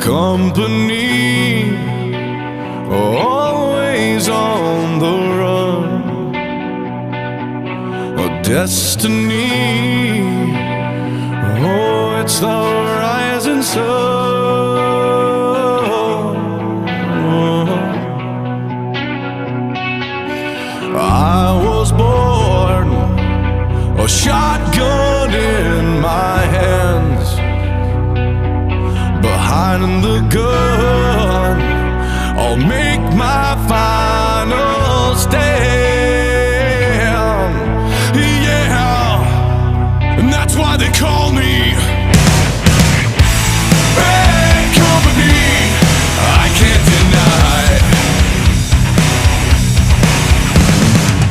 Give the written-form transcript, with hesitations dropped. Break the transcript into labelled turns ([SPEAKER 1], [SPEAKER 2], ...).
[SPEAKER 1] company, always on the run. A destiny, oh, it's the rising sun. I was born, a shotgun in my hands, behind the gun, all made